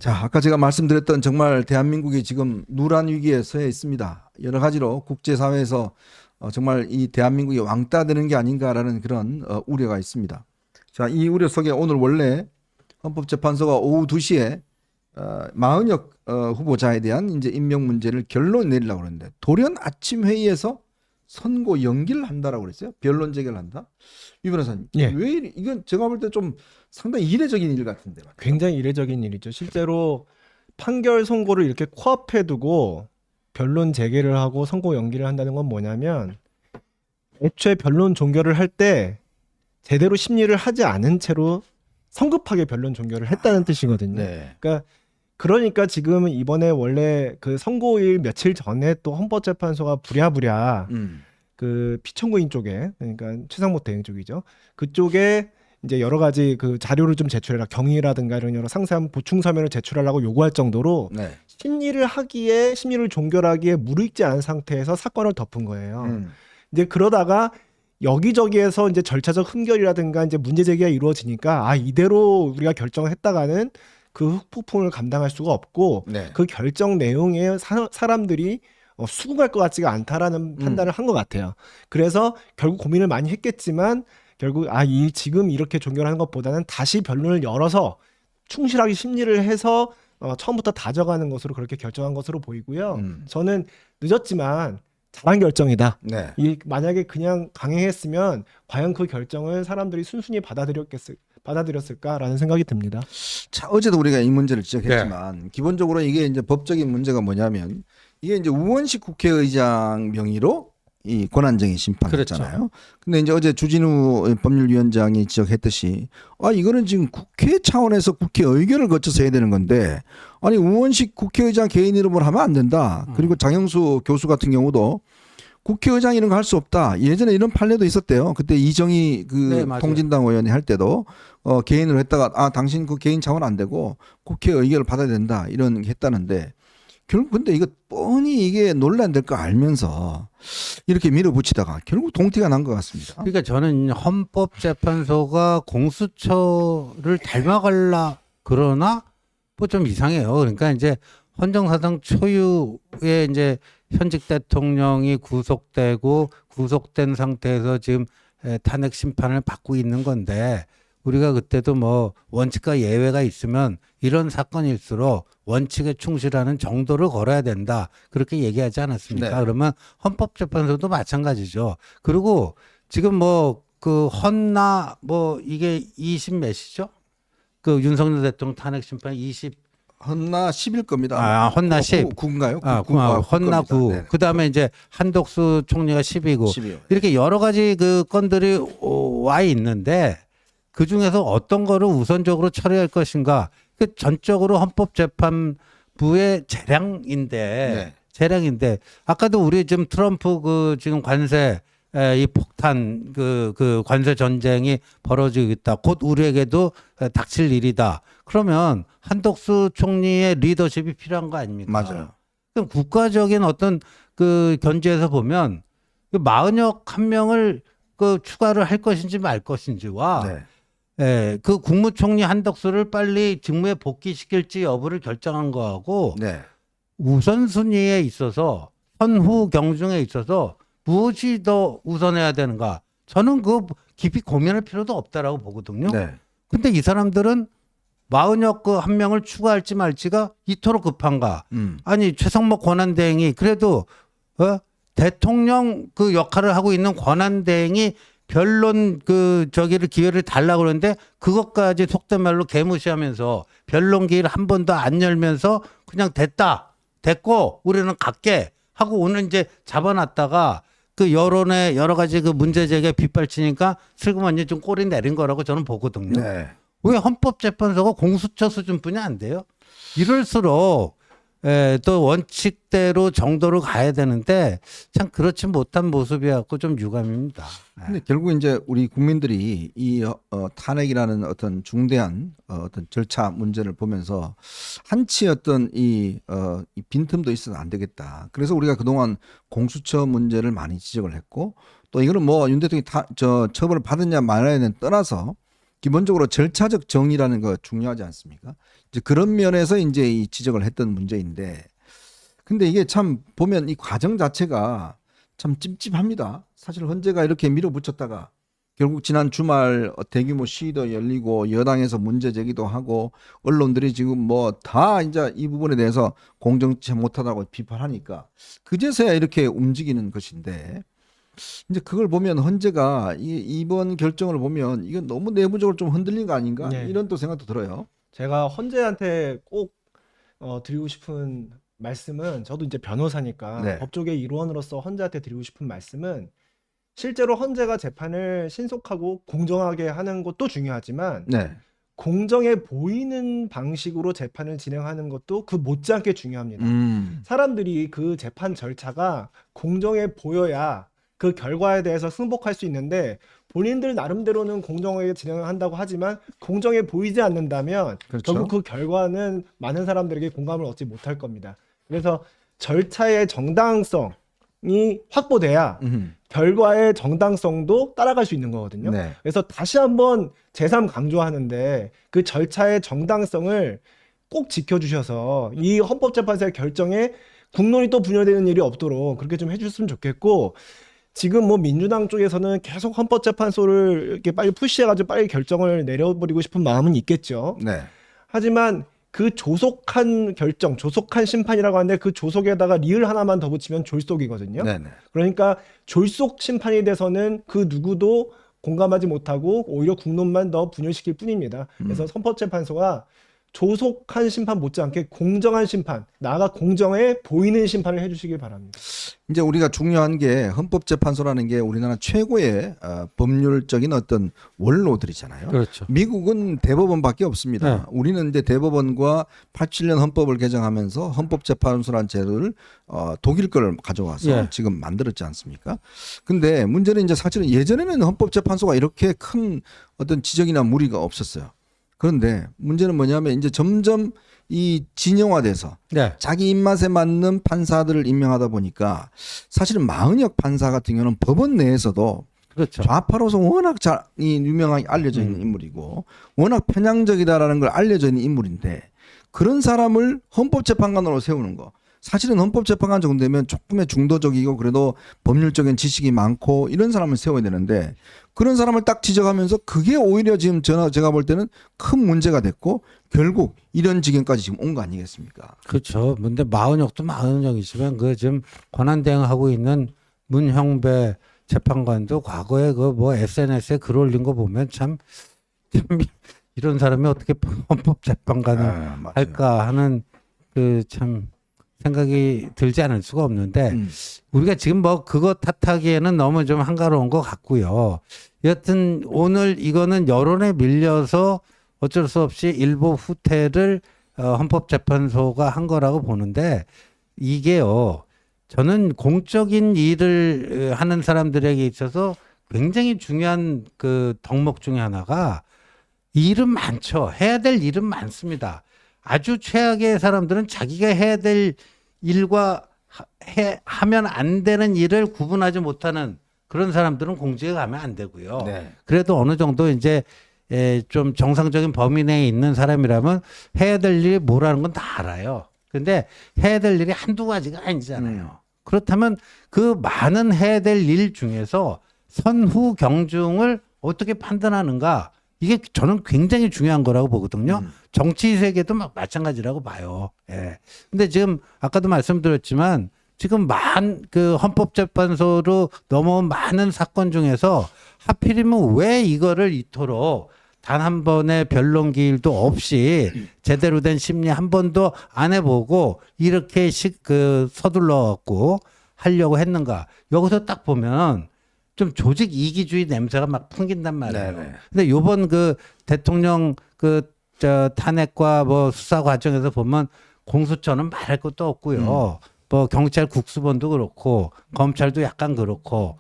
자, 아까 제가 말씀드렸던 정말 대한민국이 지금 누란 위기에 처해 있습니다. 여러 가지로 국제사회에서 정말 이 대한민국이 왕따 되는 게 아닌가라는 그런 우려가 있습니다. 자, 이 우려 속에 오늘 원래 헌법재판소가 오후 2시에 마은혁 후보자에 대한 이제 임명 문제를 결론 내리려고 그러는데 돌연 아침 회의에서 선고 연기를 한다라고 그랬어요. 변론 제기를 한다. 유 변호사님, 예. 왜 이건 제가 볼 때 좀 상당히 이례적인 일 같은데. 맞죠? 굉장히 이례적인 일이죠. 실제로 판결 선고를 이렇게 코앞에 두고 변론 재개를 하고 선고 연기를 한다는 건 뭐냐면 애초에 변론 종결을 할 때 제대로 심리를 하지 않은 채로 성급하게 변론 종결을 했다는 뜻이거든요. 네. 그러니까 지금 이번에 원래 그 선고일 며칠 전에 또 헌법재판소가 부랴부랴 그 피청구인 쪽에, 그러니까 최상목 대행 쪽이죠. 그쪽에 이제 여러 가지 그 자료를 좀 제출해라, 경위라든가 이런 여러 상세한 보충 서면을 제출하라고 요구할 정도로 네. 심리를 종결하기에 무르익지 않은 상태에서 사건을 덮은 거예요. 이제 그러다가 여기저기에서 이제 절차적 흠결이라든가 이제 문제 제기가 이루어지니까 이대로 우리가 결정을 했다가는 그 흑폭풍을 감당할 수가 없고 네. 그 결정 내용에 사람들이 수긍할 것 같지가 않다라는 판단을 한 것 같아요. 그래서 결국 고민을 많이 했겠지만 결국 지금 이렇게 종결하는 것보다는 다시 변론을 열어서 충실하게 심리를 해서 처음부터 다져가는 것으로 그렇게 결정한 것으로 보이고요. 저는 늦었지만 잘한 결정이다. 네. 만약에 그냥 강행했으면 과연 그 결정을 사람들이 순순히 받아들였을까라는 생각이 듭니다. 자, 어제도 우리가 이 문제를 지적했지만 기본적으로 이게 이제 법적인 문제가 뭐냐면 이게 이제 우원식 국회의장 명의로 이 권한쟁의 심판했잖아요. 근데 이제 어제 주진우 법률위원장이 지적했듯이 이거는 지금 국회 차원에서 국회 의결을 거쳐서 해야 되는 건데 아니 우원식 국회의장 개인 이름으로 하면 안 된다. 그리고 장영수 교수 같은 경우도 국회의장 이런 거 할 수 없다. 예전에 이런 판례도 있었대요. 그때 이정희 통진당 의원이 할 때도 개인으로 했다가 당신 그 개인 차원 안 되고 국회 의결을 받아야 된다. 이런 게 했다는데 결국 근데 이거 뻔히 이게 논란될 거 알면서 이렇게 밀어붙이다가 결국 동티가 난 것 같습니다. 그러니까 저는 헌법재판소가 공수처를 닮아갈라 그러나 뭐 좀 이상해요. 그러니까 이제 헌정사상 초유의 이제 현직 대통령이 구속되고 구속된 상태에서 지금 탄핵 심판을 받고 있는 건데 우리가 그때도 뭐 원칙과 예외가 있으면 이런 사건일수록 원칙에 충실하는 정도를 걸어야 된다. 그렇게 얘기하지 않았습니까? 네. 그러면 헌법재판소도 마찬가지죠. 그리고 지금 뭐 그 헌나 뭐 이게 20 몇이죠? 그 윤석열 대통령 탄핵 심판 20 헌나 10일 겁니다. 헌나 10. 9인가요? 헌나 9. 네. 그다음에 이제 한독수 총리가 10이고 10이요. 이렇게 여러 가지 그 건들이 와 있는데 그 중에서 어떤 거를 우선적으로 처리할 것인가? 그 전적으로 헌법재판부의 재량인데 아까도 우리 지금 트럼프 그 지금 관세 이 폭탄 그 관세 전쟁이 벌어지고 있다. 곧 우리에게도 닥칠 일이다. 그러면 한덕수 총리의 리더십이 필요한 거 아닙니까? 맞아요. 그럼 국가적인 어떤 그 견제에서 보면 그 마은혁 한 명을 그 추가를 할 것인지 말 것인지와 그 국무총리 한덕수를 빨리 직무에 복귀시킬지 여부를 결정한 거하고 우선순위에 있어서 선후 경중에 있어서 무엇이 더 우선해야 되는가? 저는 그 깊이 고민할 필요도 없다라고 보거든요. 근데 이 사람들은 마은혁 그 한 명을 추가할지 말지가 이토록 급한가? 아니 최성목 권한대행이 그래도 대통령 그 역할을 하고 있는 권한대행이 변론 그 저기를 기회를 달라고 그러는데 그것까지 속된 말로 개무시하면서 변론 기회를 한 번도 안 열면서 그냥 됐고 우리는 갈게 하고 오늘 이제 잡아놨다가 그 여론의 여러 가지 그 문제 제기에 빗발치니까 슬그머니 좀 꼬리 내린 거라고 저는 보거든요. 왜 헌법재판소가 공수처 수준뿐이 안 돼요? 이럴수록 또 원칙대로 정도로 가야 되는데 참 그렇지 못한 모습이었고 좀 유감입니다. 근데 결국 이제 우리 국민들이 이 탄핵이라는 어떤 중대한 어떤 절차 문제를 보면서 한치 어떤 이 빈틈도 있어서 안 되겠다. 그래서 우리가 그동안 공수처 문제를 많이 지적을 했고 또 이거는 뭐 윤 대통령이 처벌을 받았냐 말았냐는 떠나서 기본적으로 절차적 정의라는 거 중요하지 않습니까? 이제 그런 면에서 이제 이 지적을 했던 문제인데, 근데 이게 참 보면 이 과정 자체가 참 찝찝합니다. 사실 헌재가 이렇게 밀어붙였다가 결국 지난 주말 대규모 시위도 열리고 여당에서 문제 제기도 하고 언론들이 지금 뭐 다 이제 이 부분에 대해서 공정치 못하다고 비판하니까 그제서야 이렇게 움직이는 것인데, 이제 그걸 보면 헌재가 이번 결정을 보면 이건 너무 내부적으로 좀 흔들린 거 아닌가, 네. 이런 또 생각도 들어요. 제가 헌재한테 꼭 드리고 싶은 말씀은, 저도 이제 변호사니까 네. 법조계 일원으로서 헌재한테 드리고 싶은 말씀은, 실제로 헌재가 재판을 신속하고 공정하게 하는 것도 중요하지만 네. 공정해 보이는 방식으로 재판을 진행하는 것도 그 못지않게 중요합니다. 음. 사람들이 그 재판 절차가 공정해 보여야 그 결과에 대해서 승복할 수 있는데, 본인들 나름대로는 공정하게 진행을 한다고 하지만 공정해 보이지 않는다면 그렇죠. 결국 그 결과는 많은 사람들에게 공감을 얻지 못할 겁니다. 그래서 절차의 정당성이 확보돼야 결과의 정당성도 따라갈 수 있는 거거든요. 네. 그래서 다시 한번 재삼 강조하는데, 그 절차의 정당성을 꼭 지켜주셔서 이 헌법재판소의 결정에 국론이 또 분열되는 일이 없도록 그렇게 좀 해주셨으면 좋겠고, 지금 뭐 민주당 쪽에서는 계속 헌법재판소를 이렇게 빨리 푸시해가지고 빨리 결정을 내려버리고 싶은 마음은 있겠죠. 네. 하지만 그 조속한 결정, 조속한 심판이라고 하는데 그 조속에다가 리을 하나만 더 붙이면 졸속이거든요. 네. 네. 그러니까 졸속 심판에 대해서는 그 누구도 공감하지 못하고 오히려 국론만 더 분열시킬 뿐입니다. 그래서 헌법재판소가 조속한 심판 못지않게 공정한 심판, 나아가 공정해 보이는 심판을 해주시길 바랍니다. 이제 우리가 중요한 게 헌법재판소라는 게 우리나라 최고의 법률적인 어떤 원로들이잖아요. 그렇죠. 미국은 대법원밖에 없습니다. 네. 우리는 이제 대법원과 87년 헌법을 개정하면서 헌법재판소라는 제도를 독일 걸 가져와서 예. 지금 만들었지 않습니까? 근데 문제는 이제 사실은 예전에는 헌법재판소가 이렇게 큰 어떤 지적이나 무리가 없었어요. 그런데 문제는 뭐냐면 이제 점점 이 진영화돼서 네. 자기 입맛에 맞는 판사들을 임명하다 보니까 사실은 마은혁 판사 같은 경우는 법원 내에서도 그렇죠. 좌파로서 워낙 유명하게 알려져 있는 인물이고 워낙 편향적이다라는 걸 알려져 있는 인물인데, 그런 사람을 헌법재판관으로 세우는 거, 사실은 헌법재판관 정도 되면 조금의 중도적이고 그래도 법률적인 지식이 많고 이런 사람을 세워야 되는데, 그런 사람을 딱 지적하면서 그게 오히려 지금 제가 볼 때는 큰 문제가 됐고 결국 이런 지경까지 지금 온 거 아니겠습니까? 그렇죠. 근데 마은혁도 마은혁이지만 그 지금 권한대행하고 있는 문형배 재판관도 과거에 그 뭐 SNS에 글 올린 거 보면 참 이런 사람이 어떻게 헌법재판관을 맞아요. 할까 하는 그 참 생각이 들지 않을 수가 없는데, 우리가 지금 뭐 그거 탓하기에는 너무 좀 한가로운 것 같고요. 여튼 오늘 이거는 여론에 밀려서 어쩔 수 없이 일부 후퇴를 헌법재판소가 한 거라고 보는데, 이게요, 저는 공적인 일을 하는 사람들에게 있어서 굉장히 중요한 그 덕목 중에 하나가, 일은 많죠. 해야 될 일은 많습니다. 아주 최악의 사람들은 자기가 해야 될 일과 하면 안 되는 일을 구분하지 못하는 그런 사람들은 공직에 가면 안 되고요. 네. 그래도 어느 정도 이제 좀 정상적인 범위 내에 있는 사람이라면 해야 될 일이 뭐라는 건 다 알아요. 근데 해야 될 일이 한두 가지가 아니잖아요. 그렇다면 그 많은 해야 될 일 중에서 선후 경중을 어떻게 판단하는가, 이게 저는 굉장히 중요한 거라고 보거든요. 정치 세계도 마찬가지라고 봐요. 예. 근데 지금 아까도 말씀드렸지만 지금 그 헌법재판소로 넘어온 많은 사건 중에서 하필이면 왜 이거를 이토록 단 한 번의 변론 기일도 없이 제대로 된 심리 한 번도 안 해보고 이렇게 서둘러 갖고 하려고 했는가. 여기서 딱 보면 좀 조직 이기주의 냄새가 막 풍긴단 말이에요. 네네. 근데 요번 그 대통령 탄핵과 뭐 수사 과정에서 보면 공수처는 말할 것도 없고요. 뭐 경찰 국수본도 그렇고 검찰도 약간 그렇고,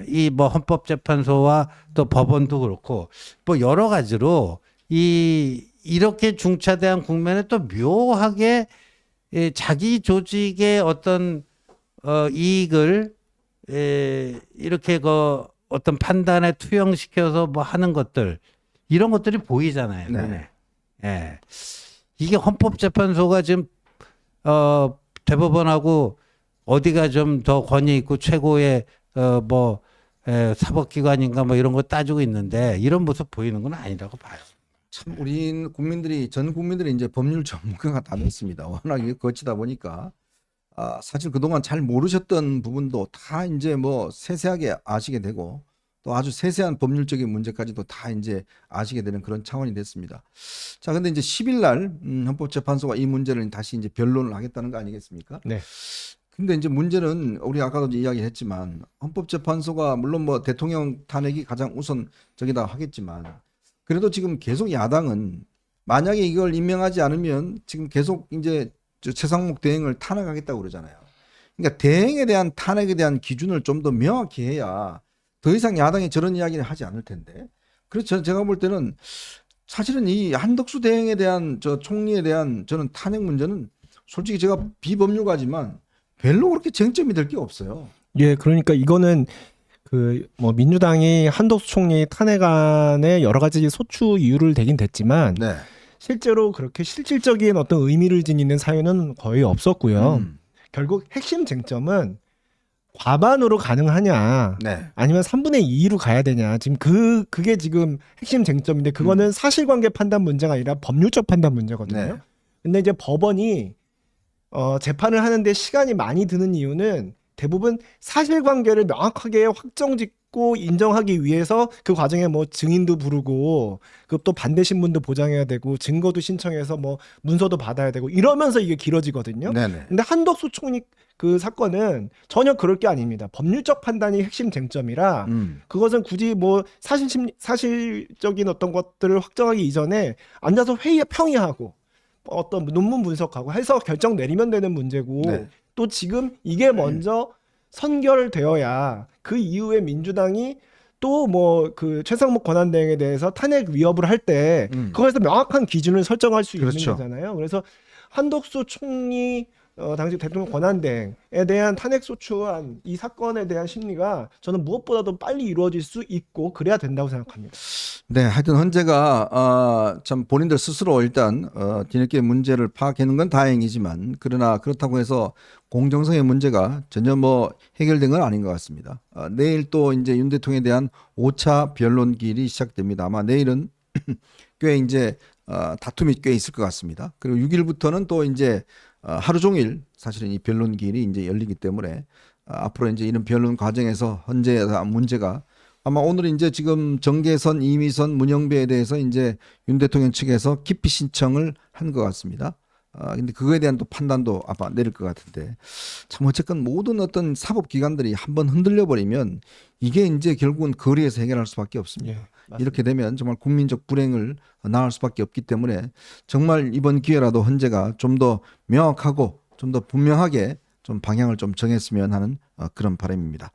이 뭐 헌법재판소와 또 법원도 그렇고 뭐 여러 가지로 이렇게 중차대한 국면에 또 묘하게 자기 조직의 어떤 이익을 이렇게 어떤 판단에 투영시켜서 뭐 하는 것들, 이런 것들이 보이잖아요. 네. 눈에. 예. 이게 헌법재판소가 지금 대법원하고 어디가 좀 더 권위 있고 최고의 사법기관인가 뭐 이런 거 따지고 있는데 이런 모습 보이는 건 아니라고 봐요. 참 우리 국민들이 전 국민들이 이제 법률 전문가가 다 됐습니다. 워낙 이게 거치다 보니까 사실 그동안 잘 모르셨던 부분도 다 이제 뭐 세세하게 아시게 되고 또 아주 세세한 법률적인 문제까지도 다 이제 아시게 되는 그런 차원이 됐습니다. 자, 근데 이제 10일 날 헌법재판소가 이 문제를 다시 이제 변론을 하겠다는 거 아니겠습니까? 네. 근데 이제 문제는 우리 아까도 이야기했지만 헌법재판소가 물론 뭐 대통령 탄핵이 가장 우선적이다 하겠지만 그래도 지금 계속 야당은 만약에 이걸 임명하지 않으면 지금 계속 이제 최상목 대행을 탄핵하겠다고 그러잖아요. 그러니까 대행에 대한 탄핵에 대한 기준을 좀 더 명확히 해야 더 이상 야당이 저런 이야기를 하지 않을 텐데. 그래서 제가 볼 때는 사실은 이 한덕수 대행에 대한 총리에 대한 저는 탄핵 문제는 솔직히 제가 비법률가지만 별로 그렇게 쟁점이 될 게 없어요. 예, 그러니까 이거는 그 뭐 민주당이 한덕수 총리 탄핵안에 여러 가지 소추 이유를 대긴 됐지만 네. 실제로 그렇게 실질적인 어떤 의미를 지니는 사유는 거의 없었고요. 음. 결국 핵심 쟁점은 과반으로 가능하냐, 네. 아니면 3분의 2로 가야 되냐. 지금 그게 지금 핵심 쟁점인데 그거는 사실관계 판단 문제가 아니라 법률적 판단 문제거든요. 네. 근데 이제 법원이 재판을 하는데 시간이 많이 드는 이유는 대부분 사실관계를 명확하게 확정짓고 인정하기 위해서 그 과정에 뭐 증인도 부르고 그 또 반대 신문도 보장해야 되고 증거도 신청해서 뭐 문서도 받아야 되고 이러면서 이게 길어지거든요. 네네. 근데 한덕수 총리 그 사건은 전혀 그럴 게 아닙니다. 법률적 판단이 핵심 쟁점이라 그것은 굳이 뭐 사실적인 어떤 것들을 확정하기 이전에 앉아서 평의하고 어떤 논문 분석하고 해서 결정 내리면 되는 문제고 네. 또 지금 이게 먼저 선결되어야 그 이후에 민주당이 또 뭐 그 최상목 권한대행에 대해서 탄핵 위협을 할 때 그거에서 명확한 기준을 설정할 수 그렇죠. 있는 거잖아요. 그래서 한덕수 총리 당시 대통령 권한대행에 대한 탄핵 소추안 이 사건에 대한 심리가 저는 무엇보다도 빨리 이루어질 수 있고 그래야 된다고 생각합니다. 네, 하여튼 헌재가 참 본인들 스스로 일단 뒤늦게 문제를 파악하는 건 다행이지만 그러나 그렇다고 해서 공정성의 문제가 전혀 뭐 해결된 건 아닌 것 같습니다. 내일 또 이제 윤 대통령에 대한 5차 변론길이 시작됩니다. 아마 내일은 꽤 이제 다툼이 꽤 있을 것 같습니다. 그리고 6일부터는 또 이제 하루 종일 사실은 이 변론길이 이제 열리기 때문에 앞으로 이제 이런 변론 과정에서 헌재에 대한 문제가 아마 오늘 이제 지금 정계선, 이미선, 문영배에 대해서 이제 윤 대통령 측에서 기피 신청을 한 것 같습니다. 근데 그거에 대한 또 판단도 아마 내릴 것 같은데 참 어쨌건 모든 어떤 사법기관들이 한번 흔들려 버리면 이게 이제 결국은 거리에서 해결할 수밖에 없습니다. 예, 이렇게 되면 정말 국민적 불행을 낳을 수밖에 없기 때문에 정말 이번 기회라도 헌재가 좀 더 명확하고 좀 더 분명하게 좀 방향을 좀 정했으면 하는 그런 바람입니다.